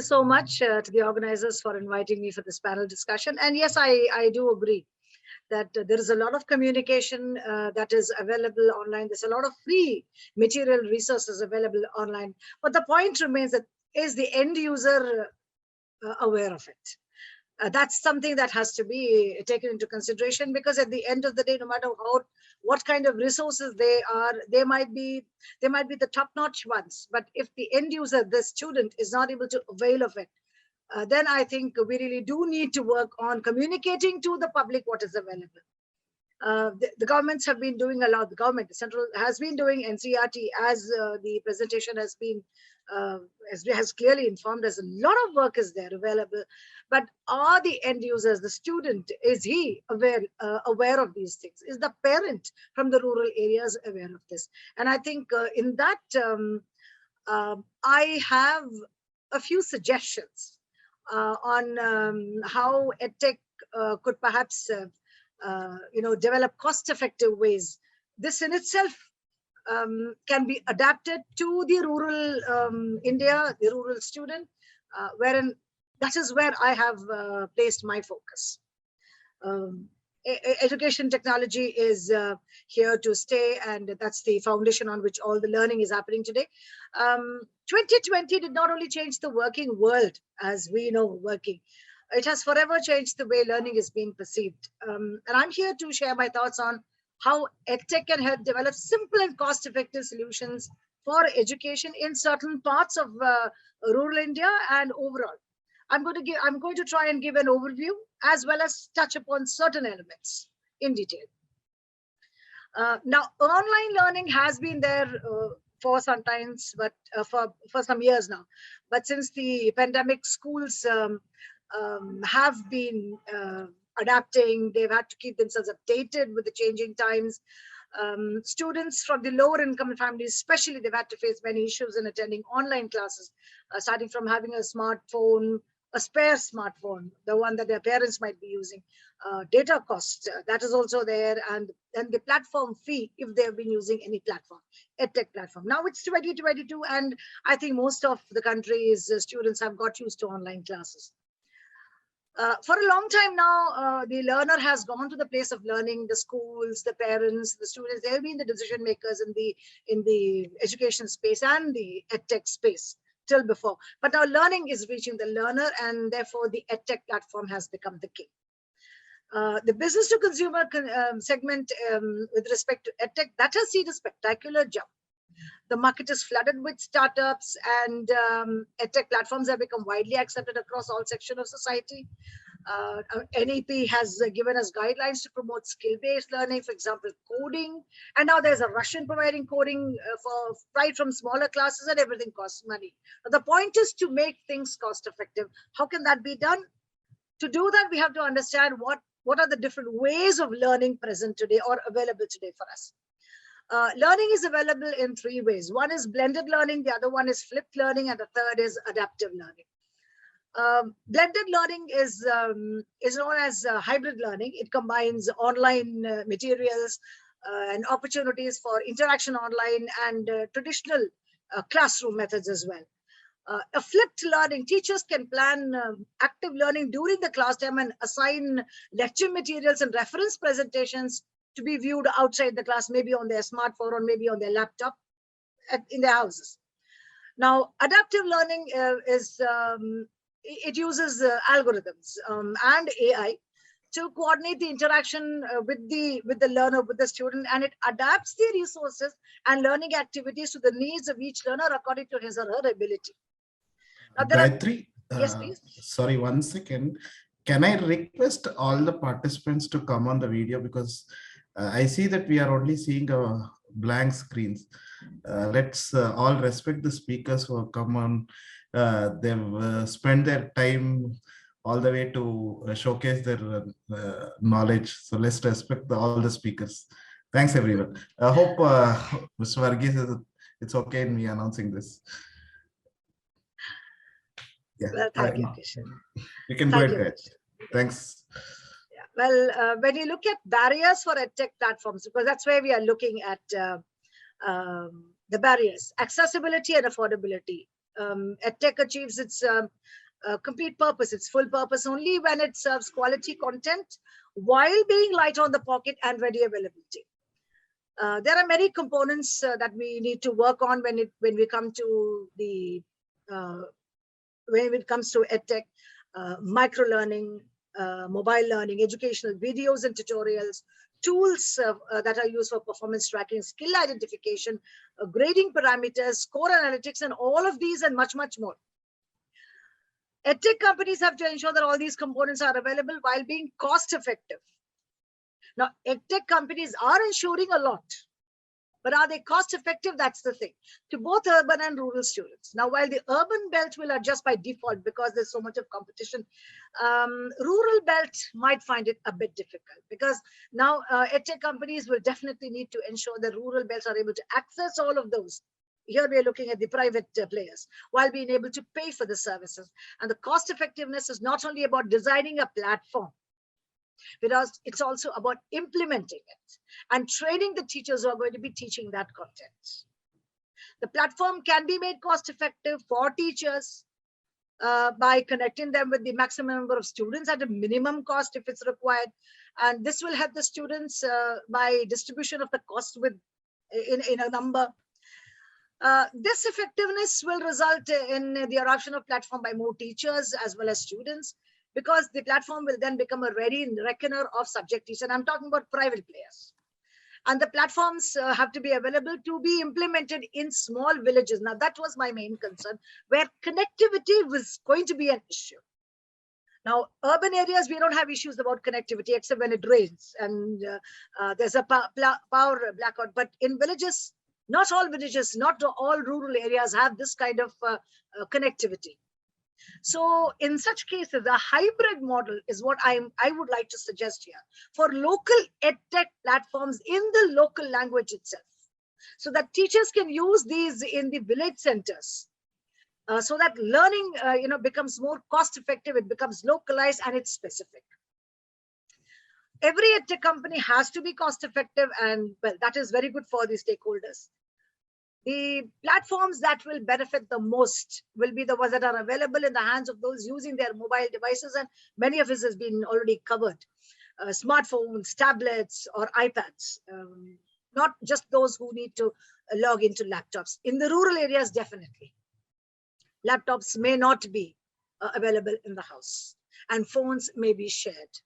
so much to the organizers for inviting me for this panel discussion. And yes, I do agree that there is a lot of communication that is available online. There's a lot of free material resources available online. But the point remains that is the end user aware of it? That's something that has to be taken into consideration, because at the end of the day, no matter what kind of resources they are, they might be the top-notch ones. But if the end user, the student, is not able to avail of it, then I think we really do need to work on communicating to the public what is available. The governments have been doing a lot. The central has been doing NCRT, as the presentation has been has clearly informed us. A lot of work is there available, but are the end users, the student, is he aware of these things? Is the parent from the rural areas aware of this? And I think in that I have a few suggestions on how EdTech could perhaps develop cost-effective ways. This in itself can be adapted to the rural India, the rural student, wherein that is where I have placed my focus. Education technology is here to stay, and that's the foundation on which all the learning is happening today. 2020 did not only change the working world as we know working, it has forever changed the way learning is being perceived. And I'm here to share my thoughts on how EdTech can help develop simple and cost-effective solutions for education in certain parts of rural India and overall. I'm going to try and give an overview as well as touch upon certain elements in detail. Now, online learning has been there for some times, but for some years now. But since the pandemic, schools have been adapting. They've had to keep themselves updated with the changing times. Students from the lower income families, especially, they've had to face many issues in attending online classes, starting from having a smartphone, a spare smartphone, the one that their parents might be using, data costs, that is also there, and then the platform fee if they have been using any platform, EdTech platform. Now it's 2022, and I think most of the country's students have got used to online classes. For a long time now, the learner has gone to the place of learning. The schools, the parents, the students, they've been the decision makers in the education space and the EdTech space till before. But now learning is reaching the learner, and therefore the EdTech platform has become the king. The business to consumer segment with respect to EdTech, that has seen a spectacular jump. The market is flooded with startups, and EdTech platforms have become widely accepted across all sections of society. NEP has given us guidelines to promote skill-based learning, for example, coding. And now there's a rush in providing coding right from smaller classes, and everything costs money. The point is to make things cost-effective. How can that be done? To do that, we have to understand what are the different ways of learning present today or available today for us. Learning is available in three ways. One is blended learning, the other one is flipped learning, and the third is adaptive learning. Blended learning is known as hybrid learning. It combines online materials and opportunities for interaction online and traditional classroom methods as well. A flipped learning, teachers can plan active learning during the class time and assign lecture materials and reference presentations to be viewed outside the class, maybe on their smartphone or maybe on their laptop in their houses. Now, adaptive learning it uses algorithms and AI to coordinate the interaction with the learner, with the student, and it adapts the resources and learning activities to the needs of each learner according to his or her ability. Now, Gayatri, yes, please. Sorry, 1 second. Can I request all the participants to come on the video, because I see that we are only seeing blank screens. Let's all respect the speakers who have come on. They've spent their time all the way to showcase their knowledge. So let's respect all the speakers. Thanks, everyone. I hope Mr. Varghese, it's okay in me announcing this. Yeah. Well, thank you, Kishan. You can go ahead. Thanks. Well, when you look at barriers for EdTech platforms, because that's where we are looking at the barriers, accessibility and affordability. EdTech achieves its complete purpose, its full purpose, only when it serves quality content while being light on the pocket and ready availability. There are many components that we need to work on when we come to the when it comes to EdTech, micro learning, mobile learning, educational videos and tutorials, tools that are used for performance tracking, skill identification, grading parameters, score analytics, and all of these and much, much more. EdTech companies have to ensure that all these components are available while being cost effective. Now, EdTech companies are ensuring a lot, but are they cost effective? That's the thing, to both urban and rural students. Now, while the urban belt will adjust by default because there's so much of competition, rural belt might find it a bit difficult, because now EdTech companies will definitely need to ensure that rural belts are able to access all of those. Here we are looking at the private players, while being able to pay for the services. And the cost effectiveness is not only about designing a platform, because it's also about implementing it and training the teachers who are going to be teaching that content. The platform can be made cost effective for teachers by connecting them with the maximum number of students at a minimum cost if it's required. And this will help the students by distribution of the cost in a number. This effectiveness will result in the adoption of platform by more teachers as well as students, because the platform will then become a ready reckoner of subject teachers. And I'm talking about private players. And the platforms have to be available to be implemented in small villages. Now, that was my main concern, where connectivity was going to be an issue. Now, urban areas, we don't have issues about connectivity except when it rains and there's a power blackout. But in villages, not all villages, not all rural areas have this kind of connectivity. So in such cases, a hybrid model is what I would like to suggest here for local EdTech platforms in the local language itself, so that teachers can use these in the village centers, so that learning becomes more cost effective, it becomes localized, and it's specific. Every EdTech company has to be cost effective, and well, that is very good for the stakeholders. The platforms that will benefit the most will be the ones that are available in the hands of those using their mobile devices, and many of this has been already covered. Smartphones, tablets, or iPads, not just those who need to log into laptops. In the rural areas, definitely. Laptops may not be available in the house, and phones may be shared.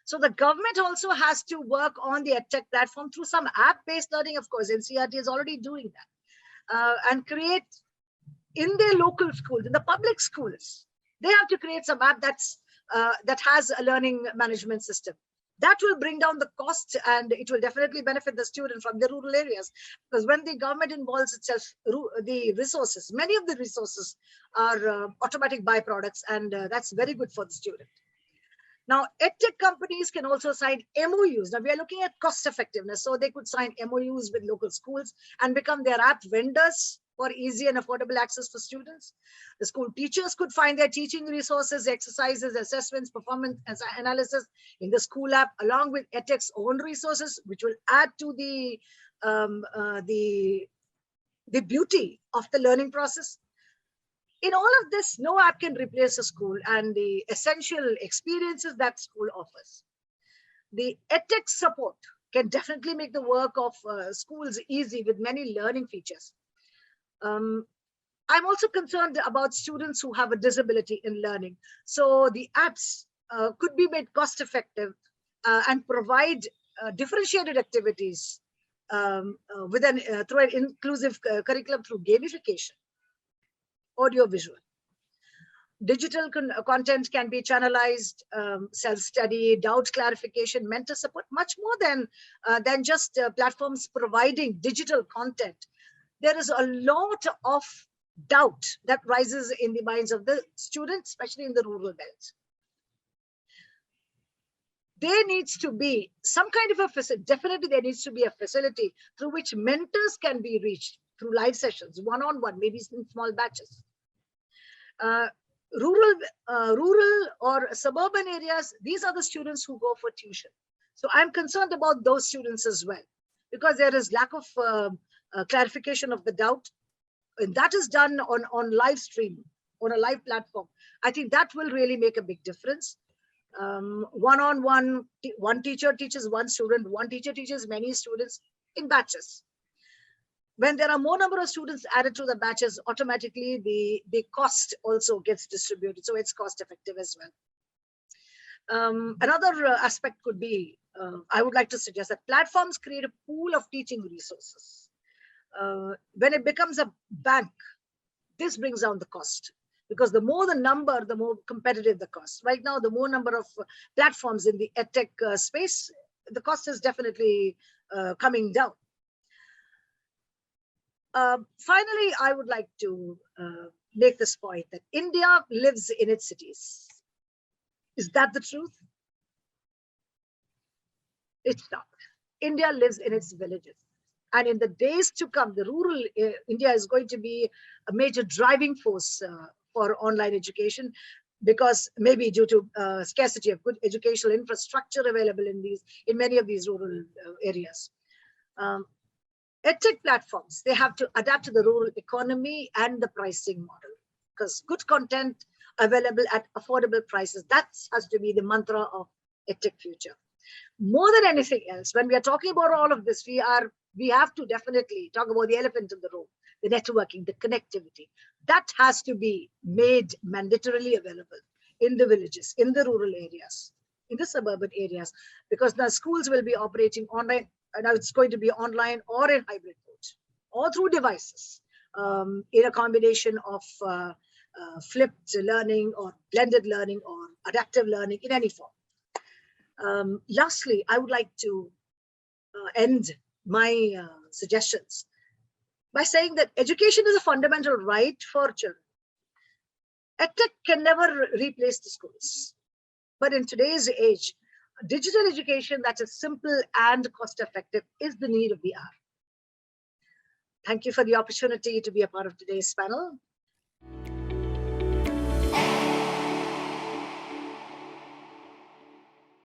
So the government also has to work on the EdTech platform through some app-based learning. Of course, NCERT is already doing that, and create in their local schools, in the public schools, they have to create some app that has a learning management system. That will bring down the cost, and it will definitely benefit the student from the rural areas. Because when the government involves itself, the resources, many of the resources are automatic byproducts, and that's very good for the student. Now, EdTech companies can also sign MOUs. Now, we are looking at cost effectiveness. So they could sign MOUs with local schools and become their app vendors for easy and affordable access for students. The school teachers could find their teaching resources, exercises, assessments, performance analysis in the school app, along with EdTech's own resources, which will add to the beauty of the learning process. In all of this, no app can replace a school and the essential experiences that school offers. The EdTech support can definitely make the work of schools easy with many learning features. I'm also concerned about students who have a disability in learning. So the apps could be made cost effective and provide differentiated activities through an inclusive curriculum through gamification. Audio-visual. Digital content can be channelized, self-study, doubt clarification, mentor support, much more than just platforms providing digital content. There is a lot of doubt that rises in the minds of the students, especially in the rural belts. There needs to be some kind of a facility, definitely there needs to be a facility through which mentors can be reached through live sessions, one-on-one, maybe in small batches. Rural or suburban areas, these are the students who go for tuition. So I'm concerned about those students as well, because there is lack of clarification of the doubt. and that is done on live stream, on a live platform, I think that will really make a big difference. One-on-one, one teacher teaches one student, one teacher teaches many students in batches. When there are more number of students added to the batches, automatically the cost also gets distributed, so it's cost effective as well. Another aspect could be, I would like to suggest that platforms create a pool of teaching resources. When it becomes a bank, this brings down the cost, because the more the number, the more competitive the cost. Right now, the more number of platforms in the edtech space, the cost is definitely coming down. Finally, I would like to make this point that India lives in its cities. Is that the truth? It's not. India lives in its villages. And in the days to come, the rural India is going to be a major driving force for online education, because maybe due to scarcity of good educational infrastructure available in many of these rural areas. EdTech platforms, they have to adapt to the rural economy and the pricing model, because good content available at affordable prices, that has to be the mantra of EdTech future. More than anything else, when we are talking about all of this, we have to definitely talk about the elephant in the room, the networking, the connectivity. That has to be made mandatorily available in the villages, in the rural areas, in the suburban areas, because the schools will be operating online. Now it's going to be online or in hybrid mode, or through devices, in a combination of flipped learning or blended learning or adaptive learning in any form. Lastly, I would like to end my suggestions by saying that education is a fundamental right for children. EdTech can never replace the schools. But in today's age, digital education that is simple and cost-effective is the need of the hour. Thank you for the opportunity to be a part of today's panel.